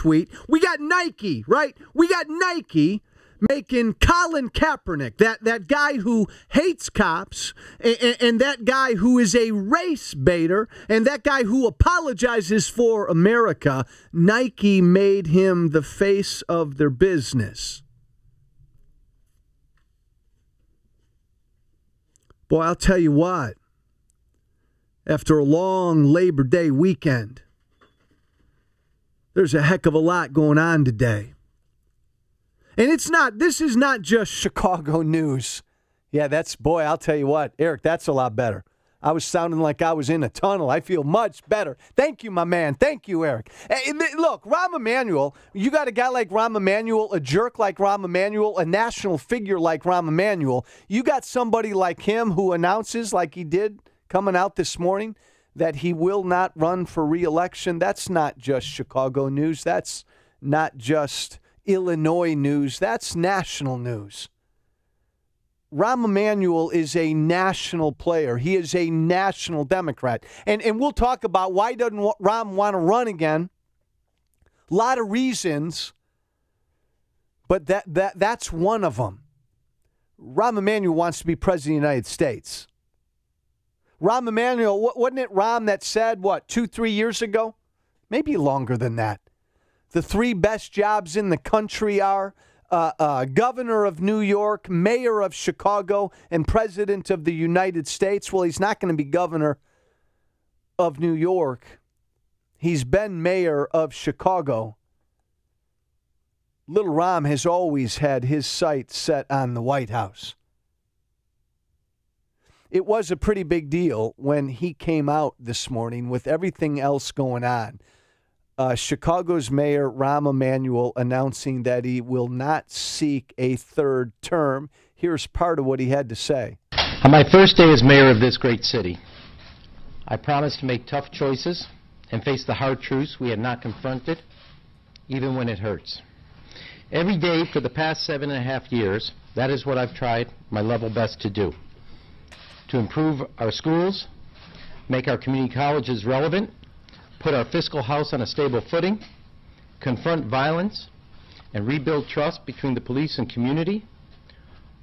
tweet. We got Nike, right? We got Nike making Colin Kaepernick, that guy who hates cops, and that guy who is a race baiter, and that guy who apologizes for America. Nike made him the face of their business. Boy, I'll tell you what. After a long Labor Day weekend, there's a heck of a lot going on today. And this is not just Chicago news. Yeah, I'll tell you what, Eric, that's a lot better. I was sounding like I was in a tunnel. I feel much better. Thank you, my man. Thank you, Eric. Hey, look, Rahm Emanuel, you got a guy like Rahm Emanuel, a jerk like Rahm Emanuel, a national figure like Rahm Emanuel. You got somebody like him who announces, like he did coming out this morning, that he will not run for re-election. That's not just Chicago news. That's not just Illinois news. That's national news. Rahm Emanuel is a national player. He is a national Democrat. And we'll talk about why doesn't Rahm want to run again. A lot of reasons, but that's one of them. Rahm Emanuel wants to be president of the United States. Rahm Emanuel, wasn't it Rahm that said, 2-3 years ago? Maybe longer than that. The 3 best jobs in the country are governor of New York, mayor of Chicago, and president of the United States. Well, he's not going to be governor of New York. He's been mayor of Chicago. Little Rahm has always had his sights set on the White House. It was a pretty big deal when he came out this morning with everything else going on. Chicago's Mayor Rahm Emanuel announcing that he will not seek a third term. Here's part of what he had to say. On my first day as mayor of this great city, I promise to make tough choices and face the hard truths we have not confronted, even when it hurts. Every day for the past 7.5 years, that is what I've tried my level best to do. To improve our schools, make our community colleges relevant, put our fiscal house on a stable footing, confront violence, and rebuild trust between the police and community,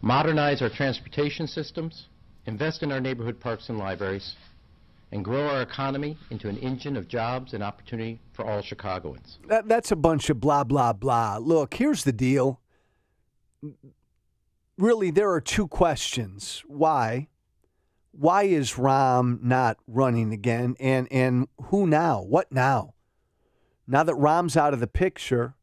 modernize our transportation systems, invest in our neighborhood parks and libraries, and grow our economy into an engine of jobs and opportunity for all Chicagoans. That's a bunch of blah, blah, blah. Look, here's the deal. Really, there are 2 questions. Why? Why is Rahm not running again? And who now? What now? Now that Rahm's out of the picture,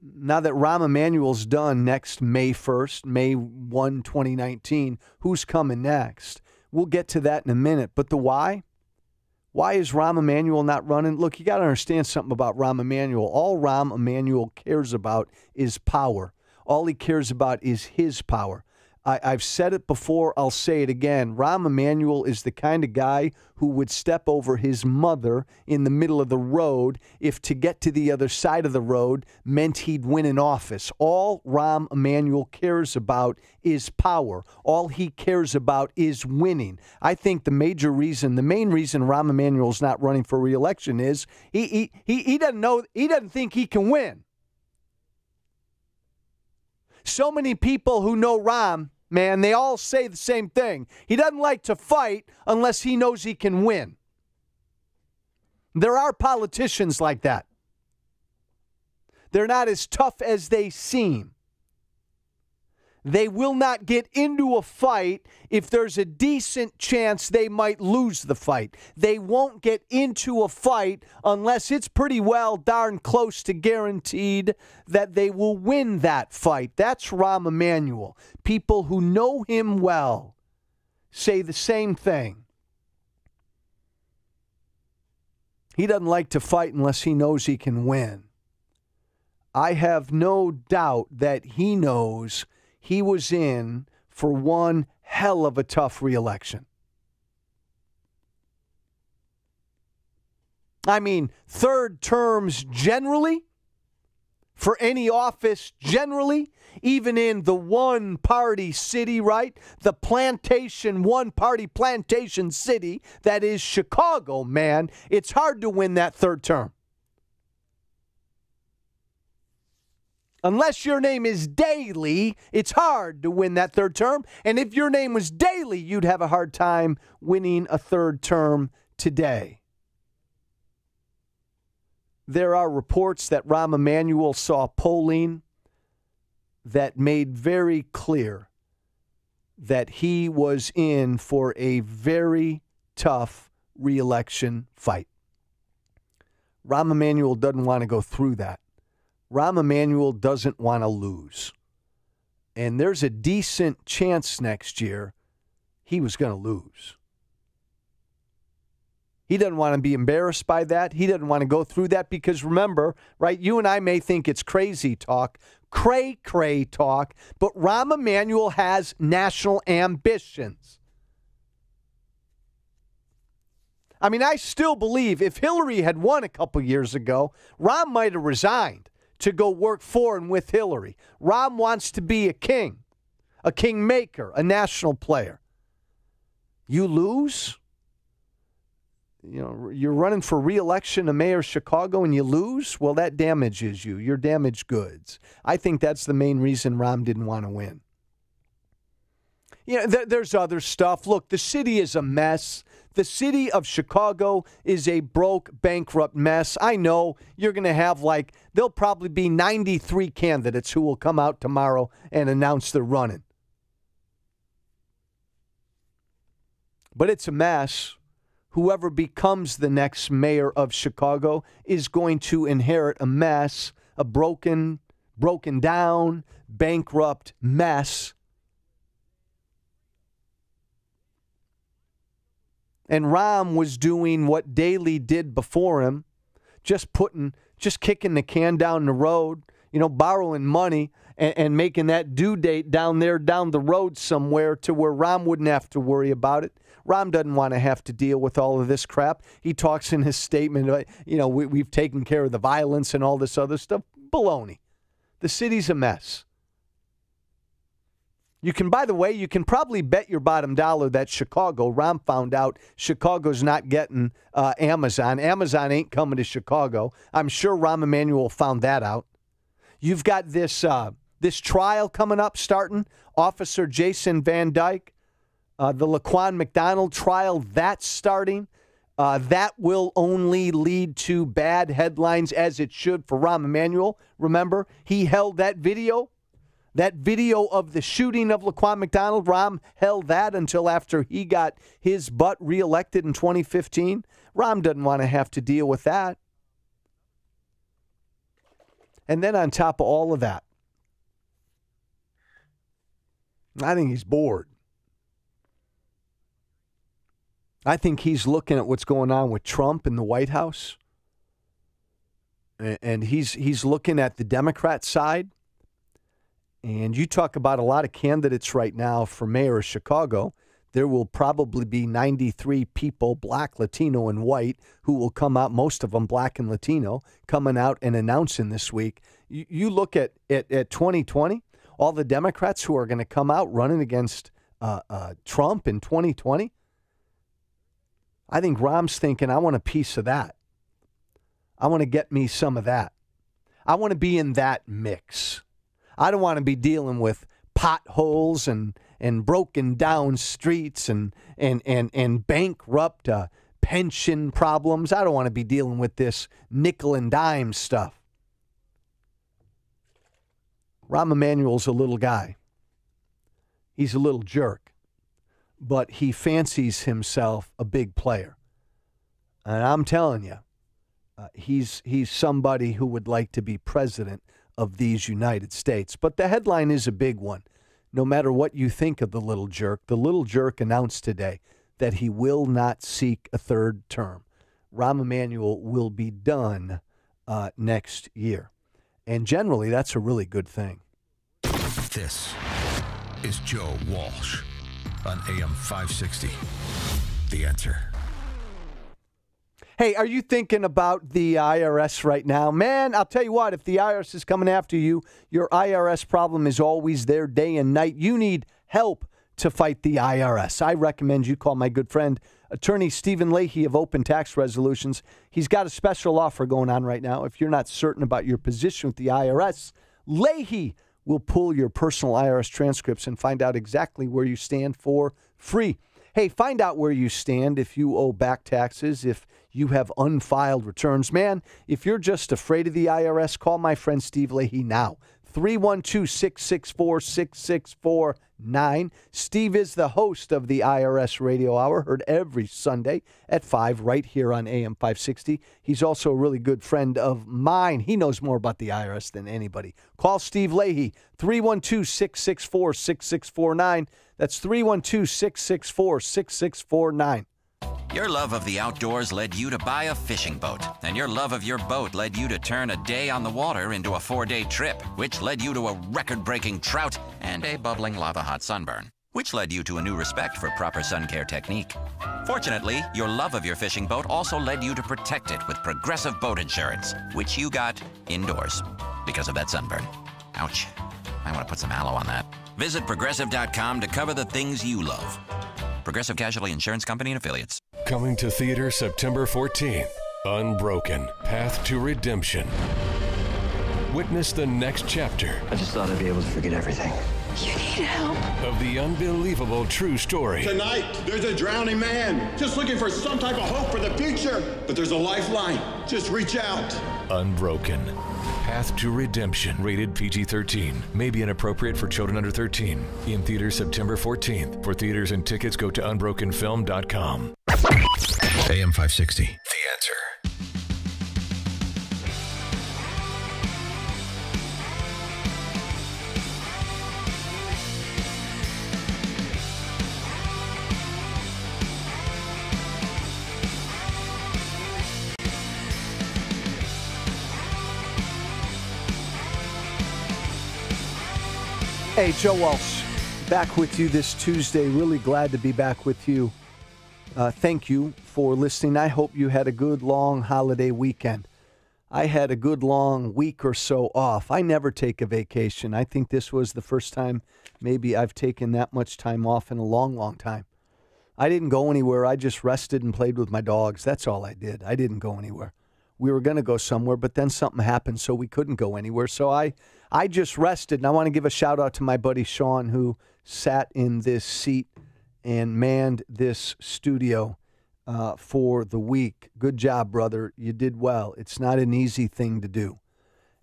now that Rahm Emanuel's done next May 1st, May 1, 2019, who's coming next? We'll get to that in a minute. But the why? Why is Rahm Emanuel not running? Look, you got to understand something about Rahm Emanuel. All Rahm Emanuel cares about is power. All he cares about is his power. I've said it before, I'll say it again. Rahm Emanuel is the kind of guy who would step over his mother in the middle of the road if to get to the other side of the road meant he'd win an office. All Rahm Emanuel cares about is power. All he cares about is winning. I think the main reason Rahm Emanuel's not running for re-election is he doesn't think he can win. So many people who know Rahm, man, they all say the same thing. He doesn't like to fight unless he knows he can win. There are politicians like that. They're not as tough as they seem. They will not get into a fight if there's a decent chance they might lose the fight. They won't get into a fight unless it's pretty well darn close to guaranteed that they will win that fight. That's Rahm Emanuel. People who know him well say the same thing. He doesn't like to fight unless he knows he can win. I have no doubt that he knows he was in for one hell of a tough re-election. I mean, third terms generally, for any office generally, even in the one-party city, right? The one-party plantation city that is Chicago, man. It's hard to win that third term. Unless your name is Daley, it's hard to win that third term. And if your name was Daley, you'd have a hard time winning a third term today. There are reports that Rahm Emanuel saw polling that made very clear that he was in for a very tough re-election fight. Rahm Emanuel doesn't want to go through that. Rahm Emanuel doesn't want to lose. And there's a decent chance next year he was going to lose. He doesn't want to be embarrassed by that. He doesn't want to go through that because remember, right, you and I may think it's crazy talk, cray talk, but Rahm Emanuel has national ambitions. I mean, I still believe if Hillary had won a couple years ago, Rahm might have resigned to go work for and with Hillary. Rahm wants to be a kingmaker, a national player. You lose? You know, you're running for re-election to mayor of Chicago and you lose? Well, that damages you. You're damaged goods. I think that's the main reason Rahm didn't want to win. You know, there's other stuff. Look, the city is a mess. The city of Chicago is a broke, bankrupt mess. I know you're going to have there'll probably be 93 candidates who will come out tomorrow and announce they're running. But it's a mess. Whoever becomes the next mayor of Chicago is going to inherit a mess, a broken down, bankrupt mess. And Rahm was doing what Daley did before him, just kicking the can down the road, borrowing money and making that due date down the road somewhere to where Rahm wouldn't have to worry about it. Rahm doesn't want to have to deal with all of this crap. He talks in his statement, we've taken care of the violence and all this other stuff. Baloney. The city's a mess. By the way, you can probably bet your bottom dollar that Rahm found out Chicago's not getting Amazon. Amazon ain't coming to Chicago. I'm sure Rahm Emanuel found that out. You've got this trial coming up starting. Officer Jason Van Dyke, the Laquan McDonald trial, that's starting. That will only lead to bad headlines as it should for Rahm Emanuel. Remember, he held that video. That video of the shooting of Laquan McDonald, Rahm held that until after he got his butt reelected in 2015. Rahm doesn't want to have to deal with that. And then on top of all of that, I think he's bored. I think he's looking at what's going on with Trump in the White House. And he's looking at the Democrat side. And you talk about a lot of candidates right now for mayor of Chicago. There will probably be 93 people, black, Latino, and white, who will come out, most of them black and Latino, coming out and announcing this week. You look at 2020, all the Democrats who are going to come out running against Trump in 2020. I think Rahm's thinking, I want a piece of that. I want to get me some of that. I want to be in that mix. I don't want to be dealing with potholes and broken down streets and bankrupt pension problems. I don't want to be dealing with this nickel and dime stuff. Rahm Emanuel's a little guy. He's a little jerk, but he fancies himself a big player. And I'm telling you, he's somebody who would like to be president of these United States. But the headline is a big one. No matter what you think of the little jerk announced today that he will not seek a third term. Rahm Emanuel will be done next year. And generally, that's a really good thing. This is Joe Walsh on AM 560. The Answer. Hey, are you thinking about the IRS right now? Man, I'll tell you what, if the IRS is coming after you, your IRS problem is always there day and night. You need help to fight the IRS. I recommend you call my good friend, Attorney Stephen Leahy of Open Tax Resolutions. He's got a special offer going on right now. If you're not certain about your position with the IRS, Leahy will pull your personal IRS transcripts and find out exactly where you stand for free. Hey, find out where you stand if you owe back taxes, if you have unfiled returns. Man, if you're just afraid of the IRS, call my friend Steve Leahy now. 312-664-6649. Steve is the host of the IRS Radio Hour, heard every Sunday at 5 right here on AM 560. He's also a really good friend of mine. He knows more about the IRS than anybody. Call Steve Leahy, 312-664-6649. That's 312-664-6649. Your love of the outdoors led you to buy a fishing boat, and your love of your boat led you to turn a day on the water into a 4-day trip, which led you to a record-breaking trout and a bubbling lava-hot sunburn, which led you to a new respect for proper sun care technique. Fortunately, your love of your fishing boat also led you to protect it with Progressive Boat Insurance, which you got indoors because of that sunburn. Ouch. I want to put some aloe on that. Visit Progressive.com to cover the things you love. Progressive Casualty Insurance Company and Affiliates. Coming to theater September 14th, Unbroken, Path to Redemption. Witness the next chapter. I just thought I'd be able to forget everything. You need help. Of the unbelievable true story. Tonight, there's a drowning man just looking for some type of hope for the future. But there's a lifeline. Just reach out. Unbroken, Path to Redemption. Rated PG-13. May be inappropriate for children under 13. In theaters September 14th. For theaters and tickets, go to unbrokenfilm.com. AM 560. The Answer. Hey, Joe Walsh, back with you this Tuesday. Really glad to be back with you. Thank you for listening. I hope you had a good, long holiday weekend. I had a good, long week or so off. I never take a vacation. I think this was the first time maybe I've taken that much time off in a long, long time. I didn't go anywhere. I just rested and played with my dogs. That's all I did. I didn't go anywhere. We were going to go somewhere, but then something happened, so we couldn't go anywhere. So I just rested, and I want to give a shout-out to my buddy Sean, who sat in this seat and manned this studio for the week. Good job, brother. You did well. It's not an easy thing to do.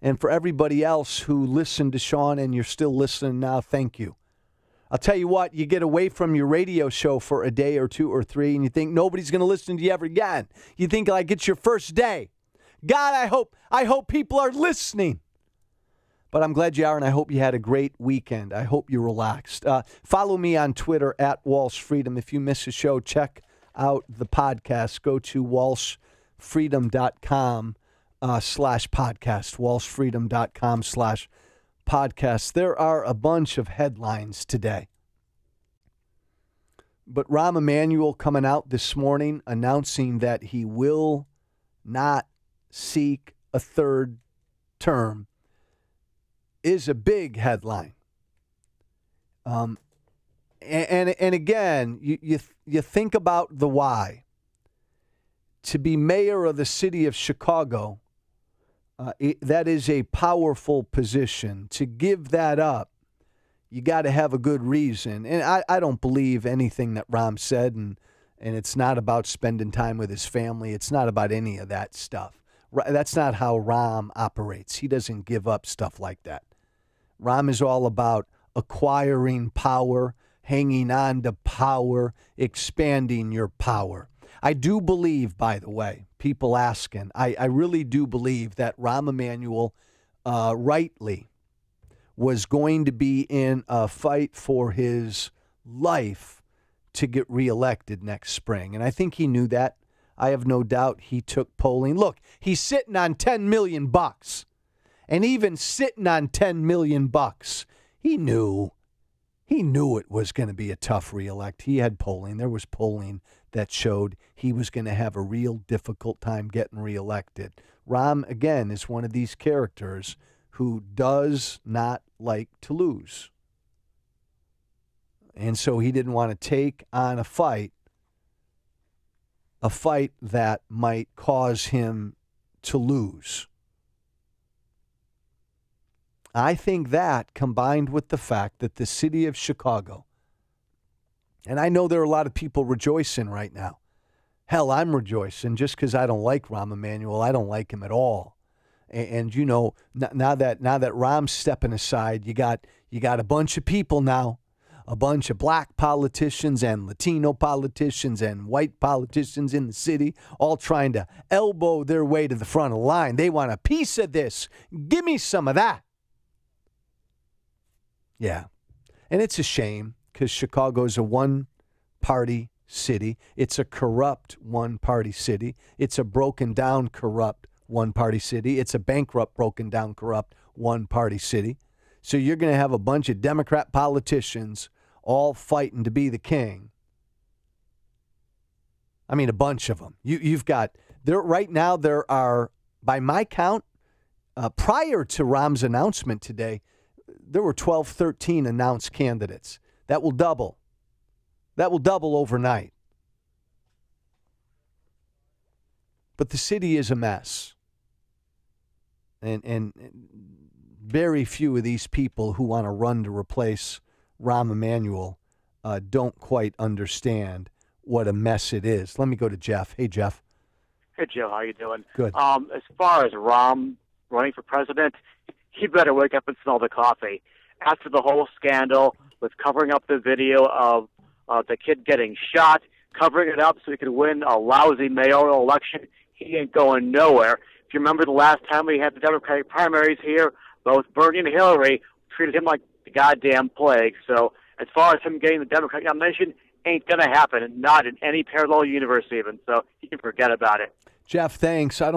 And for everybody else who listened to Sean and you're still listening now, thank you. I'll tell you what, you get away from your radio show for a day or two or three, and you think nobody's going to listen to you ever again. You think like it's your first day. God, I hope people are listening. But I'm glad you are, and I hope you had a great weekend. I hope you relaxed. Follow me on Twitter at Walsh Freedom. If you miss a show, check out the podcast. Go to walshfreedom.com /podcast, walshfreedom.com/podcast. There are a bunch of headlines today. But Rahm Emanuel coming out this morning announcing that he will not seek a third term is a big headline. And again, you think about the why. To be mayor of the city of Chicago, that is a powerful position. To give that up, you got to have a good reason. And I don't believe anything that Rahm said, and it's not about spending time with his family. It's not about any of that stuff. That's not how Rahm operates. He doesn't give up stuff like that. Rahm is all about acquiring power, hanging on to power, expanding your power. I do believe, by the way, people asking, I really do believe that Rahm Emanuel rightly was going to be in a fight for his life to get reelected next spring. And I think he knew that. I have no doubt he took polling. Look, he's sitting on $10 million. And even sitting on $10 million, he knew it was going to be a tough reelect. He had polling. There was polling that showed he was going to have a real difficult time getting reelected. Rahm, again, is one of these characters who does not like to lose. And so he didn't want to take on a fight that might cause him to lose. I think that, combined with the fact that the city of Chicago, and I know there are a lot of people rejoicing right now. Hell, I'm rejoicing just because I don't like Rahm Emanuel. I don't like him at all. And you know, now that Rahm's stepping aside, you got a bunch of people now, a bunch of black politicians and Latino politicians and white politicians in the city, all trying to elbow their way to the front of the line. They want a piece of this. Give me some of that. Yeah. And it's a shame because Chicago's a one-party city. It's a corrupt one-party city. It's a broken down, corrupt one-party city. It's a bankrupt, broken down, corrupt one-party city. So you're going to have a bunch of Democrat politicians all fighting to be the king. I mean, a bunch of them. You've got there right now. There are, by my count, prior to Rahm's announcement today, there were 12, 13 announced candidates. That will double. That will double overnight. But the city is a mess. And very few of these people who want to run to replace Rahm Emanuel don't quite understand what a mess it is. Let me go to Jeff. Hey, Jeff. Hey, Joe. How you doing? Good. As far as Rahm running for president, he better wake up and smell the coffee. After the whole scandal with covering up the video of the kid getting shot, covering it up so he could win a lousy mayoral election, he ain't going nowhere. If you remember the last time we had the Democratic primaries here, both Bernie and Hillary treated him like the goddamn plague. So as far as him getting the Democratic nomination, ain't going to happen, and not in any parallel universe even. So you can forget about it. Jeff, thanks. I don't